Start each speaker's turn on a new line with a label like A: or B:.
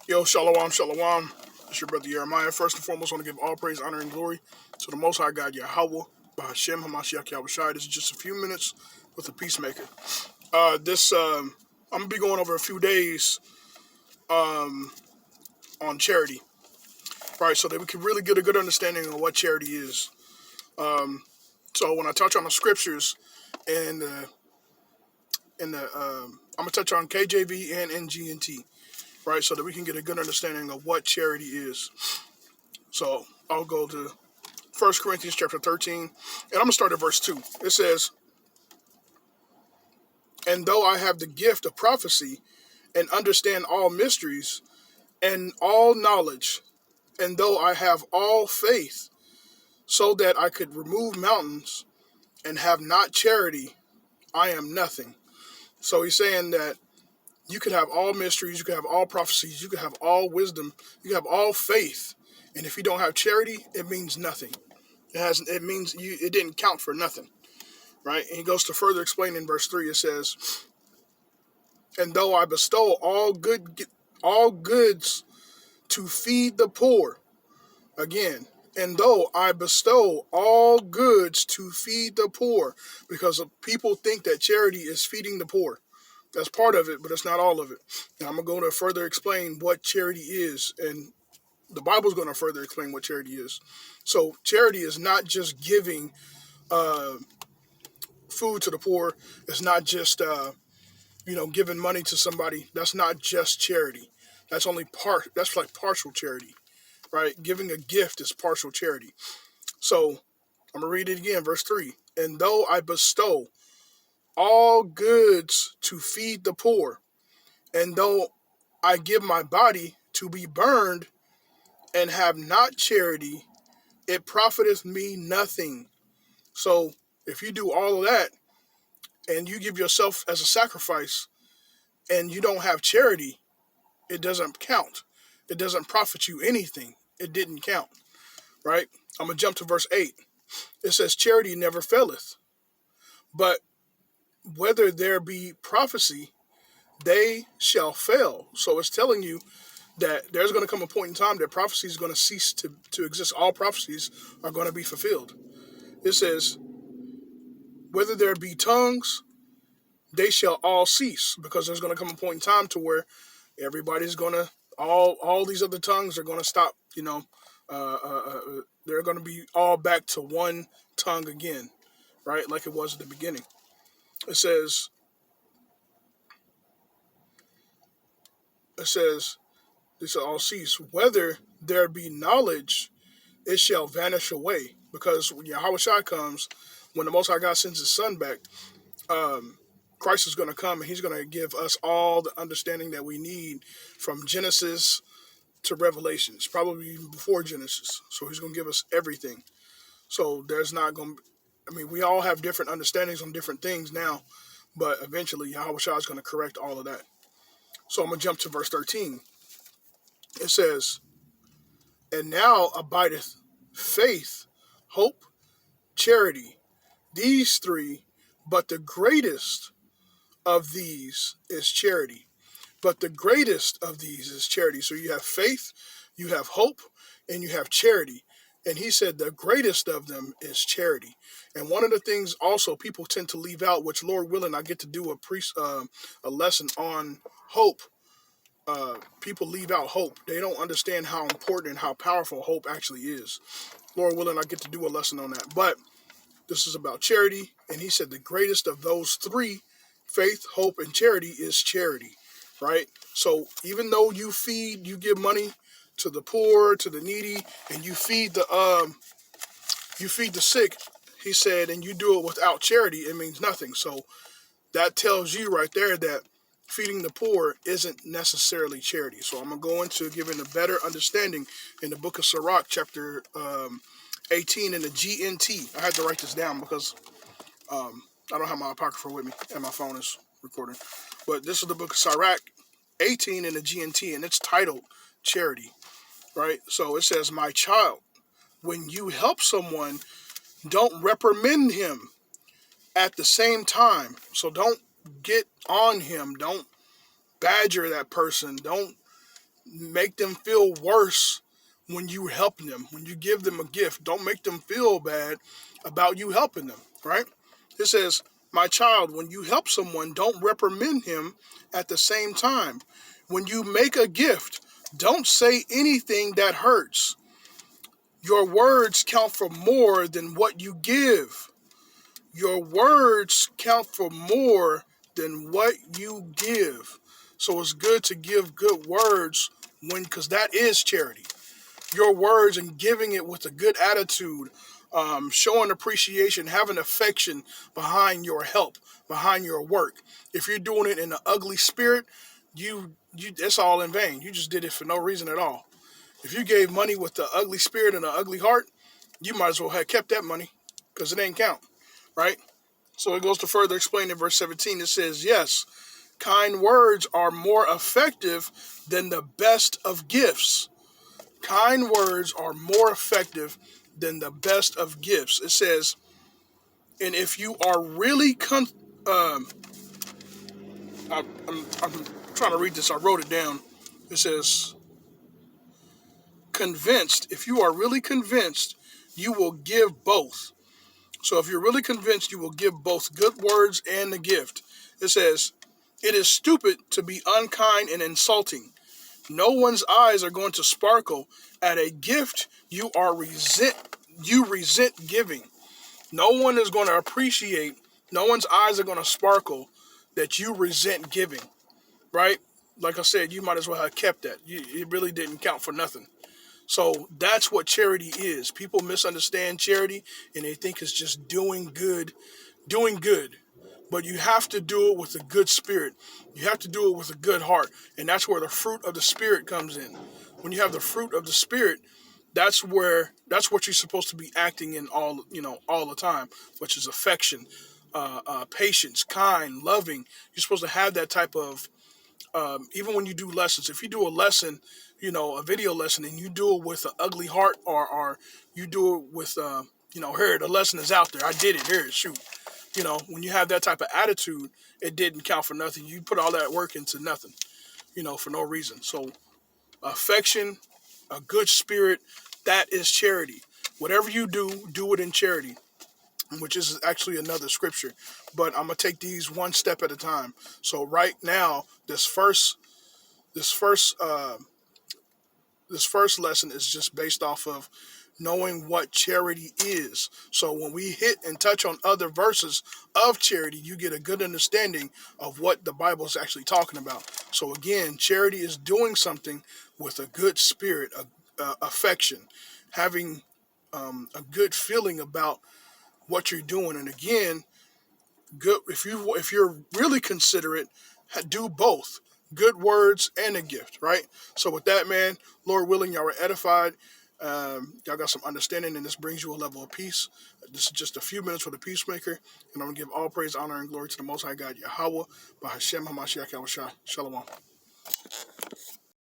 A: Yo, shalom, shalom. It's your brother Jeremiah. First and foremost, I want to give all praise, honor, and glory to the Most High God, Yahweh, Bahashem, Hamashiach, Yahushai. This is just a few minutes with the Peacemaker. I'm going to be going over a few days on charity, right? So that we can really get a good understanding of what charity is. So when I touch on the scriptures and I'm going to touch on KJV and NGNT, right? So that we can get a good understanding of what charity is. So I'll go to 1 Corinthians chapter 13, and I'm going to start at verse 2. It says, "And though I have the gift of prophecy and understand all mysteries and all knowledge, and though I have all faith so that I could remove mountains and have not charity, I am nothing." So he's saying that you could have all mysteries, you could have all prophecies, you could have all wisdom, you could have all faith, and if you don't have charity, it means nothing. It means it didn't count for nothing. Right? And he goes to further explain in verse 3. It says, "And though I bestow all goods to feed the poor," again, "and though I bestow all goods to feed the poor," because people think that charity is feeding the poor. That's part of it, but it's not all of it. And I'm going to further explain what charity is, and the Bible's going to further explain what charity is. So charity is not just giving food to the poor. It's not just giving money to somebody. That's not just charity. That's only part. That's like partial charity, right? Giving a gift is partial charity. So I'm gonna read it again, verse 3. "And though I bestow all goods to feed the poor, and though I give my body to be burned, and have not charity, it profiteth me nothing." So if you do all of that and you give yourself as a sacrifice and you don't have charity, it doesn't count. It doesn't profit you anything. It didn't count, right? I'm going to jump to verse 8. It says, "Charity never faileth, but whether there be prophecy, they shall fail." So it's telling you that there's going to come a point in time that prophecy is going to cease to exist. All prophecies are going to be fulfilled. It says, "Whether there be tongues, they shall all cease," because there's going to come a point in time to where everybody's going to, all these other tongues are going to stop, they're going to be all back to one tongue again, right? Like it was at the beginning. It says, they shall all cease. "Whether there be knowledge, it shall vanish away." Because when Yahushua comes, when the Most High God sends his son back, Christ is going to come and he's going to give us all the understanding that we need from Genesis to Revelations, probably even before Genesis. So he's going to give us everything. So there's not going to, we all have different understandings on different things now, but eventually Yahushua is going to correct all of that. So I'm going to jump to verse 13. It says, "And now abideth faith, hope, charity, these three, but the greatest of these is charity." But the greatest of these is charity. So you have faith, you have hope, and you have charity. And he said the greatest of them is charity. And one of the things also people tend to leave out, which Lord willing, I get to do a lesson on hope. People leave out hope. They don't understand how important and how powerful hope actually is. Lord willing, I get to do a lesson on that. But this is about charity. And he said the greatest of those three, faith, hope, and charity, is charity. Right? So even though you give money to the poor, to the needy, and you feed the sick, he said, and you do it without charity, it means nothing. So that tells you right there that feeding the poor isn't necessarily charity. So I'm going to go into giving a better understanding in the book of Sirach, chapter 18 in the GNT. I had to write this down because I don't have my apocrypha with me and my phone is recording. But this is the book of Sirach 18 in the GNT, and it's titled Charity, right? So it says, "My child, when you help someone, don't reprimand him at the same time." So don't get on him. Don't badger that person. Don't make them feel worse when you help them. When you give them a gift, don't make them feel bad about you helping them, right? It says, my child, when you help someone, don't reprimand him at the same time. When you make a gift, don't say anything that hurts. Your words count for more than what you give. Your words count for more than what you give. So it's good to give good words because that is charity. Your words and giving it with a good attitude, showing appreciation, having affection behind your help, behind your work. If you're doing it in an ugly spirit, it's all in vain. You just did it for no reason at all. If you gave money with an ugly spirit and an ugly heart, you might as well have kept that money because it ain't count, right? So it goes to further explain in verse 17. It says, yes, kind words are more effective than the best of gifts. Kind words are more effective than the best of gifts. It says, and if you are really, I'm trying to read this. I wrote it down. It says, convinced. If you are really convinced, you will give both. So if you're really convinced, you will give both good words and the gift. It says, it is stupid to be unkind and insulting. No one's eyes are going to sparkle at a gift you resent giving. No one is going to appreciate, no one's eyes are going to sparkle that you resent giving, right? Like I said, you might as well have kept that. It really didn't count for nothing. So that's what charity is. People misunderstand charity and they think it's just doing good. But you have to do it with a good spirit. You have to do it with a good heart. And that's where the fruit of the spirit comes in. When you have the fruit of the spirit, that's what you're supposed to be acting in all the time, which is affection, patience, kind, loving. You're supposed to have that type of, even when you do lessons. If you do a lesson, a video lesson, and you do it with an ugly heart, or you do it with, here, the lesson is out there. I did it. Here, shoot. When you have that type of attitude, it didn't count for nothing. You put all that work into nothing, for no reason. So affection, a good spirit, that is charity. Whatever you do it in charity, which is actually another scripture. But I'm going to take these one step at a time. So right now, this first lesson is just based off of knowing what charity is. So when we hit and touch on other verses of charity, you get a good understanding of what the Bible is actually talking about. So again, charity is doing something with a good spirit, affection, having a good feeling about what you're doing. And again, good if you're really considerate, do both. Good words and a gift, right? So with that, man, Lord willing, y'all were edified. Y'all got some understanding, and this brings you a level of peace. This is just a few minutes with the Peacemaker, and I'm going to give all praise, honor, and glory to the Most High God, Yahweh, by Hashem HaMashiach Yahushua. Shalom.